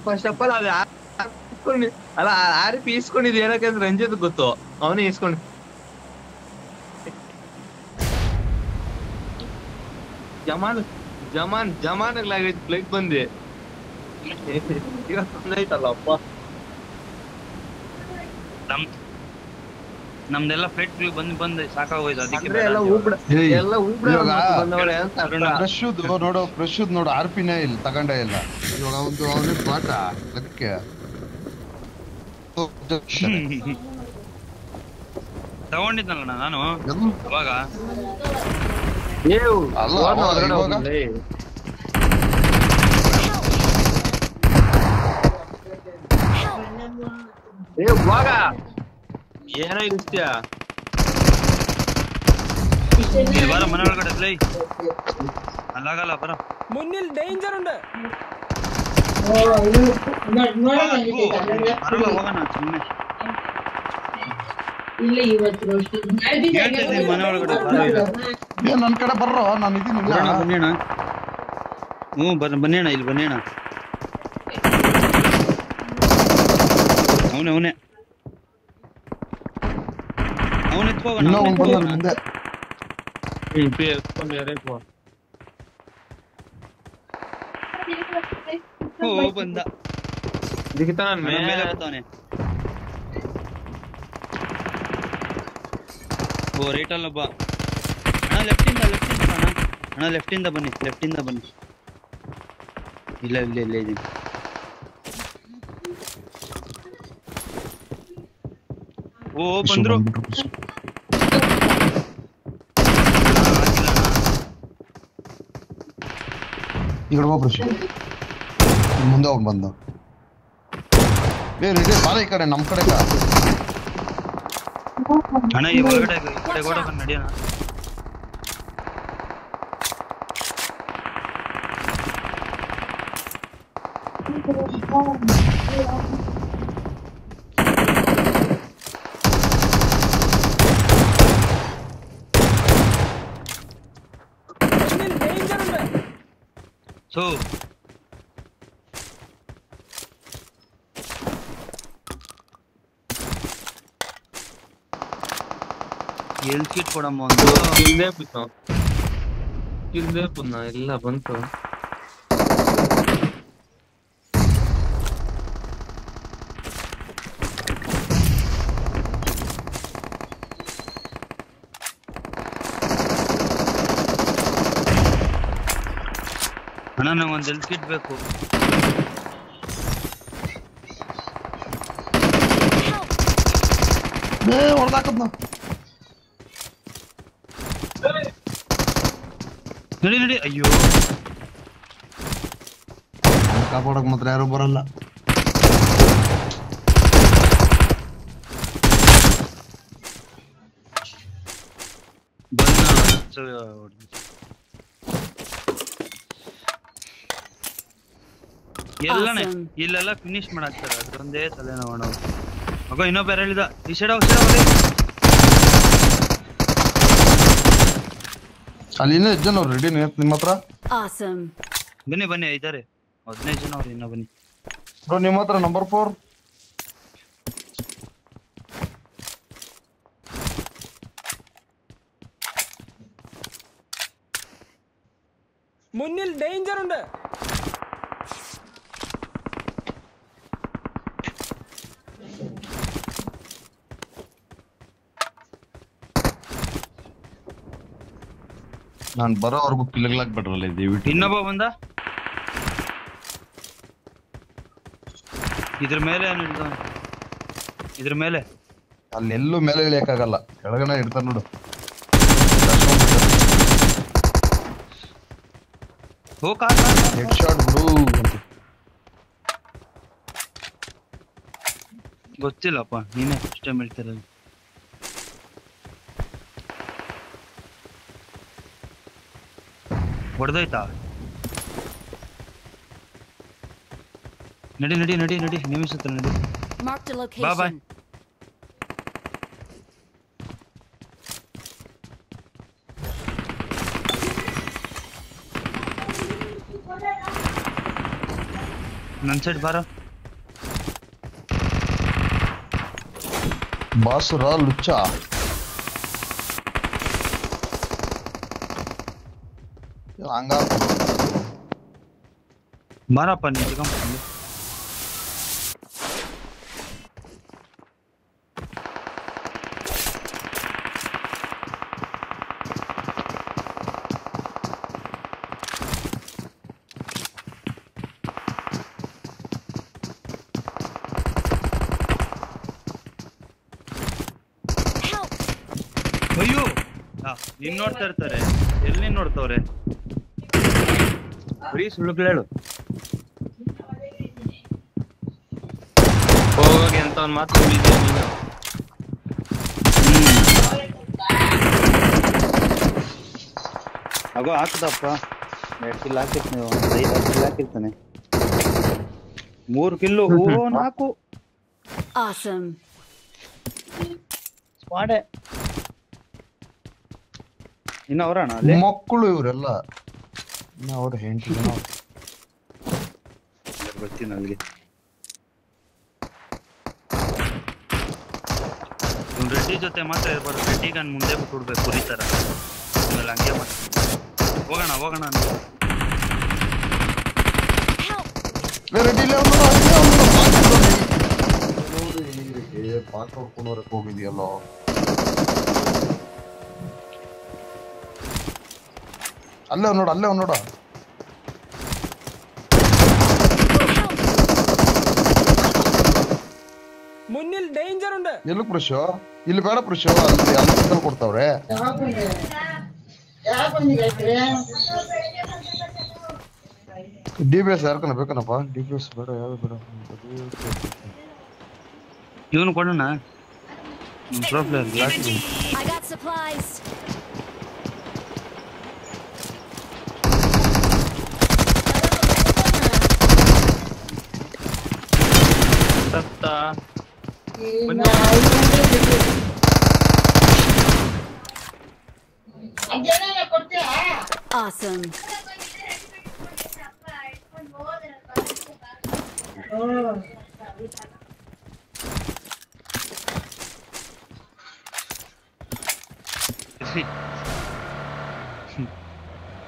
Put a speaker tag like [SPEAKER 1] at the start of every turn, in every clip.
[SPEAKER 1] First of all ಅದು ಅಲ್ಲ ಆರಿಪಿ ಇಸ್ಕೊಂಡಿದ್ ಏನಕ್ಕೆ ಅಂದ್ರೆ ರಂಜಿತ್ ಗೊತ್ತು, ಅವನೇ ಇಸ್ಕೊಂಡ್ ಜಮಾನಾಗ್ಲಾಗೈತಿ ಫ್ಲೈಟ್ ಬಂದಿ ಈಗ ತಂದೈತಲ್ಲಪ್ಪ.
[SPEAKER 2] ನಮ್ದೆಲ್ಲ ಫ್ಲೈಟ್ ಬಂದ್ ಸಾಕಾಗೋಯ್ತು, ಅದಕ್ಕೆ
[SPEAKER 3] ನೋಡು ಫ್ರೆಶ್ ನೋಡು ಆರ್ಪಿನೇ ಇಲ್ಲ ತಗೊಂಡೇ ಇಲ್ಲ ಇವಾಗ. ಒಂದು ಅವನೇ ಬಾಟ ಲೆಕ್ಕಕ್ಕೆ
[SPEAKER 2] ತಗೊಂಡಿದ್ನಲ್ಲ ನಾನು ಅವಾಗ.
[SPEAKER 1] ಏನೋ ಇರ್ತೀಯ
[SPEAKER 2] ಬರ ಮನೆ ಒಳಗಡೆ ಪ್ಲೇ ಅಲ್ಲಾಗಲ್ಲ ಬರ.
[SPEAKER 4] മുന്നിൽ ഡേഞ്ചർ ഉണ്ട്.
[SPEAKER 2] ಹೋಗೋಣ ಸುಮ್ಮನೆ ಮನೆ ಒಳಗಡೆ
[SPEAKER 3] ನನ್ ಕಡೆ ಬರ್ರೋ, ನಾನು ಇದೀನಿ.
[SPEAKER 2] ಬನ್ನಿಣ ಬನ್ನಿಣ ಇಲ್ಲಿ ಬನ್ನಿಣ. ಅವನೇ ಎತ್ಕೋಗೋಣ.
[SPEAKER 3] ಮುಂದೆ
[SPEAKER 2] ಬಂದ ಮೇಲೆ ಬರ್ತಾವನೆ. ಓ ರೈಟ್ ಅಲ್ಲೊಬ್ಬ ಅಣ್ಣ, ಲೆಫ್ಟಿಂದ ಅಣ್ಣ, ಲೆಫ್ಟಿಂದ ಬನ್ನಿ. ಇಲ್ಲ ಇದೀನಿ. ಓ ಬಂದ್ರು.
[SPEAKER 3] ಈ ಕಡೆ ಹೋಗ್ರು, ಮುಂದೆ ಹೋಗಿ ಬಂದ. ಬಾರ ಈ ಕಡೆ, ನಮ್ ಕಡೆ
[SPEAKER 2] ಅಣ್ಣ. ಈ ಒಳಗಡೆ ಈ ಕಡೆ ಗೋಡ ಬಂದು ನಡಿಯೋಣ. ಸೊ ಎಲ್ ಕಿಟ್ ಕೊಡಮ್ಮ ಒಂದು.
[SPEAKER 1] ಕಿಲ್ದೇ ಪುನಃ ಎಲ್ಲ ಬಂತು.
[SPEAKER 2] ಅಣ್ಣ ನಂಗೊಂದು ಎಲ್ ಕಿಟ್ ಬೇಕು.
[SPEAKER 3] ಹೊಡೆದಾಕದ್
[SPEAKER 2] ನಡಿ. ಅಯ್ಯೋ
[SPEAKER 3] ಕಾಪಾಡಕ್ ಮಾತ್ರ ಯಾರು ಬರಲ್ಲ.
[SPEAKER 2] ಎಲ್ಲನೇ ಇಲ್ಲೆಲ್ಲ ಫಿನಿಶ್ ಮಾಡಾಕ್ತಾರ, ಅದೊಂದೇ ತಲೆನೋವು ನಾವು. ಮಗ ಇನ್ನೊಬ್ಬ ಬೇರೆ ಹೇಳಿದ ಈ ಸೈಡ್
[SPEAKER 3] ಅಲ್ಲಿ ಇನ್ನೂ ಜನ ಅವ್ರು ರೆಡಿ ನಿಮ್ಮ ಹತ್ರ.
[SPEAKER 2] ಬನ್ನಿ ಇದ್ದಾರೆ 15 ಜನ ಅವ್ರು. ಇನ್ನ ಬನ್ನಿ
[SPEAKER 3] ಬ್ರೋ, ನಿಮ್ಮ ಹತ್ರ ನಂಬರ್ 4.
[SPEAKER 4] മുന്നിൽ ഡേഞ്ചർ ഉണ്ട്.
[SPEAKER 3] ನಾನು ಬರೋವರೆಗೂ ಕಿಲ್ಲಾಕ್ಬಿಟ್ರಲ್ಲ ದಯವಿಟ್ಟು.
[SPEAKER 2] ಇನ್ನೊಬ್ಬ ಬಂದ ಇದ್ರ ಮೇಲೆ. ಇದ್ರ ಮೇಲೆ
[SPEAKER 3] ಅಲ್ಲೆಲ್ಲೂ ಮೇಲೆ ಇಳಿಯಕ್ಕಾಗಲ್ಲ, ಕೆಳಗಡೆ ಇರ್ತಾರ ನೋಡು. Head shot bro.
[SPEAKER 2] ಗೊತ್ತಿಲ್ಲಪ್ಪ, ನೀನೇ ಫಸ್ಟ್ ಟೈಮ್ ಹೇಳ್ತಿರೋದು. ಹೊಡೆದೋಯ್ತಾ? ನಡಿ ನಿಮಿಷತ್ರ ನಡಿ. ಬಾಯ್. ನನ್ ಸೈಡ್ ಬಾರ.
[SPEAKER 3] ಬಾಸುರ ಲುಚ್ಚ ಹಂಗ
[SPEAKER 2] ಬಾರಪ್ಪ ನೀ ತಗೊಂಡ್ಬಂದು. ಅಯ್ಯೋ ನೀನ್ ನೋಡ್ತಾ ಇರ್ತಾರೆ, ಎಲ್ಲಿ ನೋಡ್ತವ್ರೆ?
[SPEAKER 1] ಬರೀ ಸುಳ್ಳುಗಳು ಹೇಳು. ಹೋಗಿ ಅಂತ ಒಂದ್ ಮಾತು ಹೇಳಿದ್ಯಾ ನೀನು?
[SPEAKER 2] ಆಗೋ ಹಾಕದಪ್ಪ, 2 ಕಿಲ್ ಹಾಕಿರ್ತಾನೆ, 5 ಕಿಲ್ ಹಾಕಿರ್ತಾನೆ, 3 ಕಿಲ್ಲು. ಓ 4
[SPEAKER 5] Awesome.
[SPEAKER 2] ಸ್ಕ್ವಾಡೆ. ಇನ್ನ ಅವರಣ ಅಲ್ಲಿ
[SPEAKER 3] ಮಕ್ಕಳು ಇವರೆಲ್ಲ, ಇನ್ನ ಅವ್ರ ಹೆಂಡತಿ
[SPEAKER 2] ಬರ್ತೀನಿ ಅಲ್ಲಿಗೆ. ರೆಡ್ಡಿ ಜೊತೆ ಮಾತ್ರ ಇರ್ಬಾರ್ದು, ರೆಡ್ಡಿಗೆ ನಾನು ಮುಂದೆ ಬಿಟ್ಟು ಬಿಡ್ಬೇಕು ಕುರಿತಾರ. ಆಮೇಲೆ ಹಂಗೆ ಮತ್ತೆ ಹೋಗೋಣ
[SPEAKER 3] ಪಾಠ ಹೊಡ್ಕೊಂಡವ್ರಕ್ಕೆ ಹೋಗಿದ್ಯಲ್ಲೋ. ಅಲ್ಲೇ ನೋಡ
[SPEAKER 4] മുന്നിൽ ഡേഞ്ചർ ഉണ്ട്.
[SPEAKER 3] ಎಲ್ಲಿ ಪುರುಷು? ಇಲ್ಲಿ ಬೇಡ ಪುರುಷು, ಅಲ್ಲಿ ಕೊಡ್ತಾವ್ರೆ. DBS ಯಾರ್ಕನ ಬೇಕನಪ್ಪ? DBS ಬೇಡ, ಯಾವ್ದು ಬೇಡ.
[SPEAKER 2] ಇವನು ಕೊಡೋಣ. Pro player last.
[SPEAKER 5] I got supplies.
[SPEAKER 1] ಸತ್ತ
[SPEAKER 5] Awesome.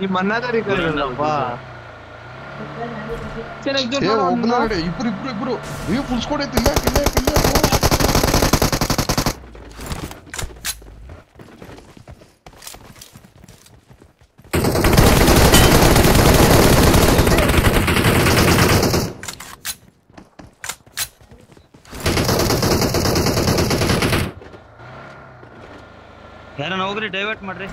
[SPEAKER 1] ಈ ಮನ್ನಾದಾರಿ ಕಲ್ಲಪ್ಪ
[SPEAKER 3] ಒಬ್ಬನ ಇಬ್ರು ನೀವು ಪುಲ್ಸ್ಕೊಡೈತಿಲ್ಲ.
[SPEAKER 2] ಯಾರನ್ನ ಹೋಗ್ರಿ, ಡೈವರ್ಟ್ ಮಾಡ್ರಿ.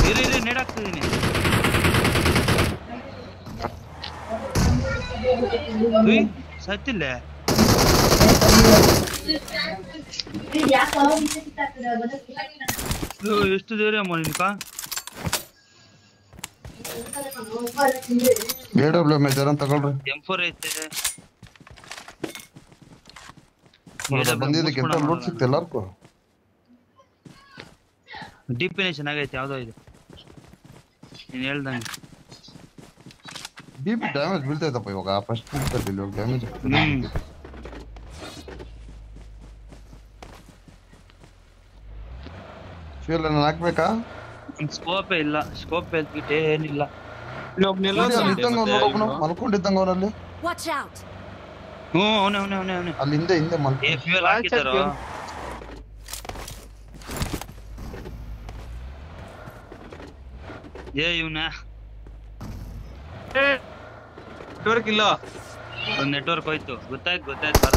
[SPEAKER 2] ಇರಿ ನೆಡಾಕ್ತಿದೀನಿ. ಸತ್ತಿಲ್ಲ ಎಷ್ಟು ದೇವ್ರಿ ಅಮ್ಮ ನಿನ್ಕ.
[SPEAKER 3] ತಗೊಳ್ರಿ.
[SPEAKER 2] M4 ಐತೆ.
[SPEAKER 3] ಬಂದಿದ್ದಕ್ಕೆ ಎಂತ ಲೂಟ್ ಸಿಕ್ತ ಎಲ್ಲಾರ್ಗೂ.
[SPEAKER 2] ಡಿಪಿನೇ ಚೆನ್ನಾಗೈತೆ, ಯಾವ್ದೋ ಇದು ನೀನ್ ಹೇಳ್ದಂಗೆ.
[SPEAKER 3] ಡಿಪಿ ಡ್ಯಾಮೇಜ್ ಬೀಳ್ತೈತಪ್ಪ ಇವಾಗ. ಫಸ್ಟ್ ಬೀಳ್ತೈತೆ ಇವಾಗ ಡ್ಯಾಮೇಜ್. ಫ್ಯೂಲ್ ಅನ್ನ ಹಾಕ್ಬೇಕಾ?
[SPEAKER 2] ಸ್ಕೋಪೇ ಇಲ್ಲ, ಸ್ಕೋಪ್ ಗಿಟ್ ಏನಿಲ್ಲ.
[SPEAKER 3] ಮಲ್ಕೊಂಡಿದ್ದಂಗ ಅವನಲ್ಲಿ.
[SPEAKER 5] Watch out.
[SPEAKER 2] ಅವನೇ
[SPEAKER 3] ಅಲ್ಲಿ ಹಿಂದೆ
[SPEAKER 2] ಫ್ಯೂಲ್ ಹಾಕಿದಾರೋ. ಇವನ
[SPEAKER 1] ನೆಟ್ವರ್ಕ್ ಇಲ್ಲ.
[SPEAKER 2] ನೆಟ್ವರ್ಕ್ ಹೋಯ್ತು. ಗೊತ್ತಾಯ್ತು ಬಾರ.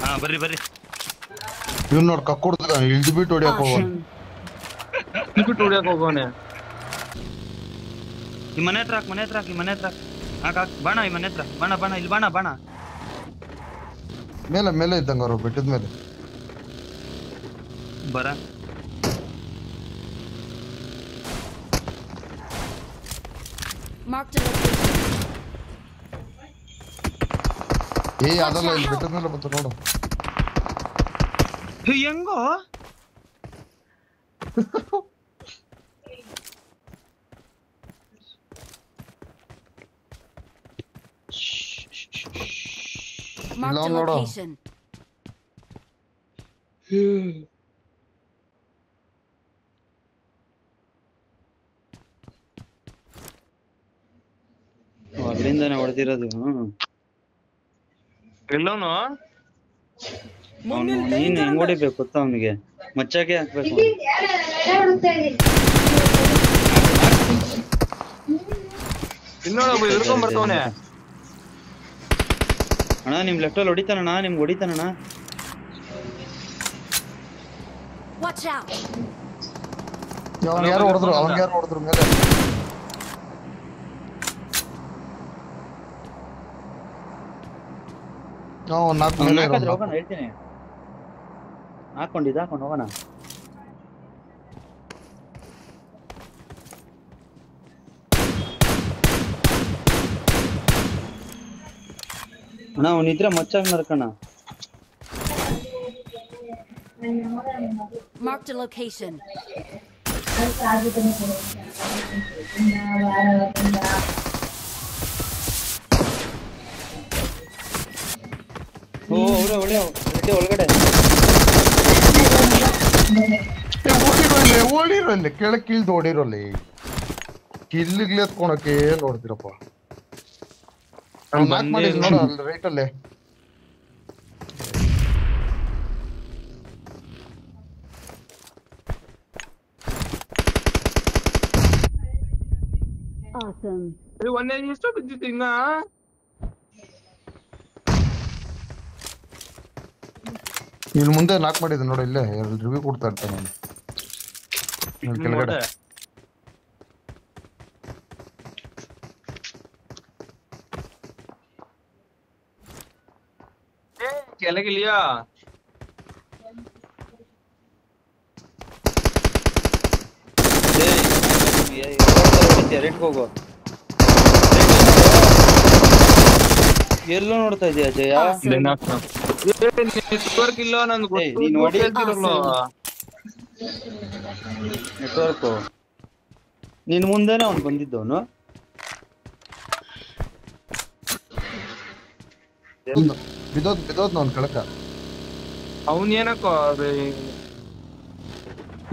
[SPEAKER 2] ಹಾ ಬರ್ರಿ
[SPEAKER 3] ಇವ್ನು ನೋಡ್ ಕಕ್ಕೊಡ್ತದ, ಇಳ್ದು ಬಿಟ್ಟು ಹೊಡಿಯಕ್ ಹೋಗೋಣ.
[SPEAKER 1] ಹೋಗೋನೆ.
[SPEAKER 2] ಈ ಮನೆ ಹತ್ರ ಹಾಕ್ ಬಾಣ. ಈ ಮನೆ ಹತ್ರ ಬಾಣ ಇಲ್ಲಿ ಬಾಣ.
[SPEAKER 3] ಮೇಲೆ ಇದ್ದಂಗ ಅವ್ರು ಬೆಟ್ಟದ ಮೇಲೆ
[SPEAKER 2] ಬರ.
[SPEAKER 5] Marked a location.
[SPEAKER 3] ಅದಲ್ಲ, ಇಲ್ಲಿ ಬೆಟ್ಟದ ಮೇಲೆ ಬಂತು ನೋಡು.
[SPEAKER 2] ಹೆಂಗೋ
[SPEAKER 5] Marked a
[SPEAKER 3] No, no, no.
[SPEAKER 5] location.
[SPEAKER 2] ಅಲ್ಲಿಂದಾನೆ ಹೊಡೆದಿರೋದು.
[SPEAKER 1] ಎಲ್ಲೋನು
[SPEAKER 4] ಮುನ್ನಿಲ್
[SPEAKER 2] ನೀನ್
[SPEAKER 4] ಡೇಂಜರ್
[SPEAKER 2] ಹೆಂಗ್
[SPEAKER 4] ಉಂಟು
[SPEAKER 2] ಹೊಡಿಬೇಕು ಗೊತ್ತಾ ಅವನಿಗೆ? ಮಚ್ಚಾಗೆ ಹಾಕ್ಬೇಕು.
[SPEAKER 1] ಇನ್ನೊಬ್ಬ ಇಳ್ಕೊಂಡ್ ಬರ್ತವನೆ.
[SPEAKER 2] ಅಣ್ಣ ನಿಮ್ ಲೆಫ್ಟ್ ಅಲ್ಲಿ ಹೊಡಿತಾನಣ್ಣ, ನಿಮ್ಗೆ ಹೊಡಿತಾನಣ್ಣ.
[SPEAKER 5] Watch out.
[SPEAKER 3] ಅವ್ನ್ ಯಾರು ಹೊಡೆದ್ರು ಮೇಲೆ. ನಾಲ್ಕು ಮೇಲೆ
[SPEAKER 2] ಹಾಕಿದ್ರೆ ಹೋಗೋಣ, ಹೇಳ್ತೀನಿ. ಹಾಕೊಂಡು ಹೋಗೋಣ. ಅಣ್ಣ ಅವನಿದ್ರೆ ಮಚ್ಚಾಗ ನಡ್ಕಣ.
[SPEAKER 5] Marked a location.
[SPEAKER 2] ಓ ಅವ್ರೆ ಒಳಗಡೆ
[SPEAKER 3] ಓಡಿರೋಲ್ಲಿ ಕೆಳಕ್ ಇಳ್ದು ಓಡಿರೋಲ್ಲಿ ಕಿಲ್ಲಿಗ್ಲಿ ಎತ್ಕೊಳಕ್ಕೆ ನೋಡ್ತೀರಪ್ಪ. ನಾಕ್ ಮಾಡಿದ್ ನೋಡು ಅಲ್ಲಿ ರೈಟ್ ಅಲ್ಲಿ.
[SPEAKER 5] Awesome.
[SPEAKER 1] ಒಂದೇ ಎಷ್ಟು ಬಿದ್ದಿತ್ತು ಇನ್ನ.
[SPEAKER 3] ಇಲ್ಲಿ ಮುಂದೆ ನಾಕ್ ಮಾಡಿದ್ ನೋಡು, ಇಲ್ಲೇ ರಿವ್ಯೂ ಕೊಡ್ತಾ ಇರ್ತಾನೆ ನಾನು ಕೆಳಗಡೆ.
[SPEAKER 1] ಕೆಳಗಿಲಿಯಾ
[SPEAKER 2] ಹೋಗು. ಎಲ್ಲೋ ನೋಡ್ತಾ ಇದೀಯ ಜಯ?
[SPEAKER 1] ನೆಟ್ವರ್ಕ್ ಇಲ್ಲ ನಂದು.
[SPEAKER 2] ನೀನ್ ನೋಡಿ ನೆಟ್ವರ್ಕ್. ನೀನ್ ಮುಂದೆನೆ ಅವ್ನು ಬಂದಿದ್ದವನು.
[SPEAKER 3] ಬಿದ್ದೋದ್ ಅವ್ನ್ ಕೆಳಕ.
[SPEAKER 1] ಅವನ್ ಏನಕ್ಕೋ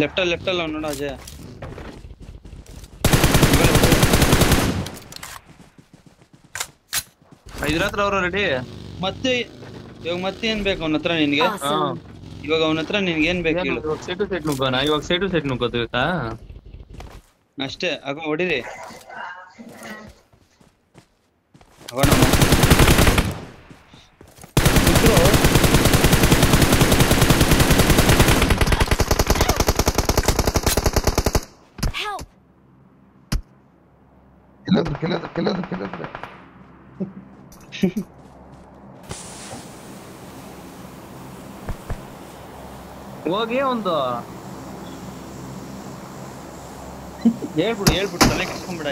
[SPEAKER 2] ಲೆಫ್ಟ್ ಅಲ್ಲಿ ಅವ್ನು ನೋಡ ಅಜಯ.
[SPEAKER 1] ಇದ್ರತ್ರ ಅವ್ರು ರೆಡಿ.
[SPEAKER 2] ಮತ್ತೆ ಇವಾಗ ಮತ್ತೆ ಏನ್ ಬೇಕು ಅವನ ಹತ್ರ ನಿನ್ಗೆ?
[SPEAKER 5] Awesome.
[SPEAKER 2] ಇವಾಗ ಅವನ ಹತ್ರ ನಿನ್ಗೆ ಏನ್ ಬೇಕು ಹೇಳು?
[SPEAKER 1] ಸೈಡ್ ಟು ಸೈಡ್ ನುಗ್ಗೋಣ. ಇವಾಗ ಸೈಡ್ ಟು ಸೈಡ್ ನುಗ್ಗೋಬೇಕಾ?
[SPEAKER 2] ಅಷ್ಟೇ. ಆಗ ಹೊಡಿರಿ. ಆಗೋಣ.
[SPEAKER 5] Help.
[SPEAKER 3] ಕೆಲದ್ರ
[SPEAKER 1] ಹೋಗಿ ಒಂದು
[SPEAKER 2] ಹೇಳ್ಬಿಡು ತಲೆ ಕೆಡ್ಸ್ಕೊಂಡ್ಬಿಡ.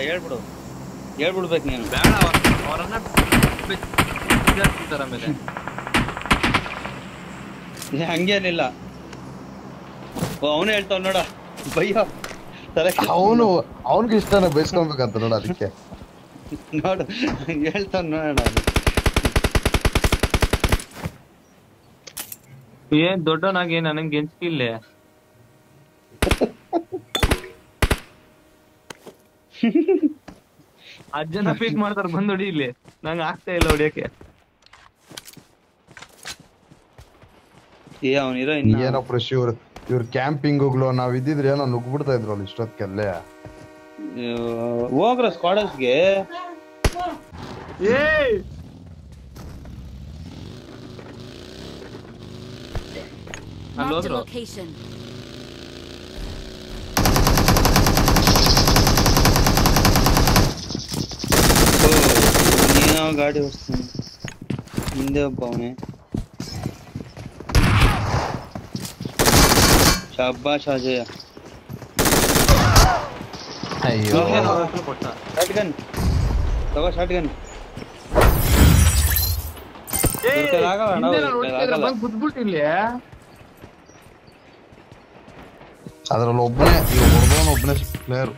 [SPEAKER 2] ಹೇಳ್ಬಿಡ್ಬೇಕು ನೀನು.
[SPEAKER 1] ಬೇಡ ಅವರನ್ನ ಆಮೇಲೆ
[SPEAKER 2] ಹಂಗೇನಿಲ್ಲ. ಅವನು ಹೇಳ್ತಾವ್ ನೋಡ ಬಯ್ಯ ತಲೆ
[SPEAKER 3] ಅವನ್ಗೆ ಇಷ್ಟನ ಬಯಸ್ಕೊಬೇಕಂತ ನೋಡ. ಅದಕ್ಕೆ
[SPEAKER 2] ನೋಡು ಹೇಳ್ತಾವ್ ನೋಡ.
[SPEAKER 1] ಏನ್ ದೊಡ್ಡವನಾಗಿ ನನಗೆ ಗೆಂಚಿಲ್ಲ. ಅಜ್ಜನ ಪೀಕ್ ಮಾಡ್ತಾರ ಬಂದ್ ಹೊಡಿ. ಇಲ್ಲಿ ನಂಗೆ ಆಗ್ತಾ ಇಲ್ಲ ಹೊಡಿಯಕ್ಕೆ.
[SPEAKER 2] ಅವನಿರೋ
[SPEAKER 3] ಏನೋ ಫ್ರೆಶ್ ಇವ್ರ ಕ್ಯಾಂಪಿಂಗ್ ನಾವ್ ಇದ್ದಿದ್ರೆ ಏನೋ ನುಗ್ಬಿಡ್ತಾ ಇದ್ರು ಅಲ್ಲಿ ಇಷ್ಟೊತ್ಕೆಲ್ಲೇ.
[SPEAKER 2] ಹೋಗ್ರ ಸ್ಕ್ವಾಡರ್ಸ್ಗೆ.
[SPEAKER 5] Marked a location.
[SPEAKER 2] ನೀನು ಗಾಡಿ ಓಡಿಸ್ತೀನಿ. ಹಿಂದೆ ಒಬ್ಬ ಅವನೇ. ಶಾಬಾಷ್ ಅಜಯ.
[SPEAKER 3] ಅಯ್ಯೋ
[SPEAKER 2] ಶಾರ್ಟ್ ಗನ್ ತಗೋ. ಶಾರ್ಟ್ ಗನ್
[SPEAKER 1] ಬಿಟ್ಬಿಟ್ಟಿಲ್ಲ.
[SPEAKER 3] ಅದ್ರಲ್ಲಿ ಒಬ್ಬನೇ ಹೊಡೆದವನು ಒಬ್ಬನೇ ಪ್ಲೇಯರ್.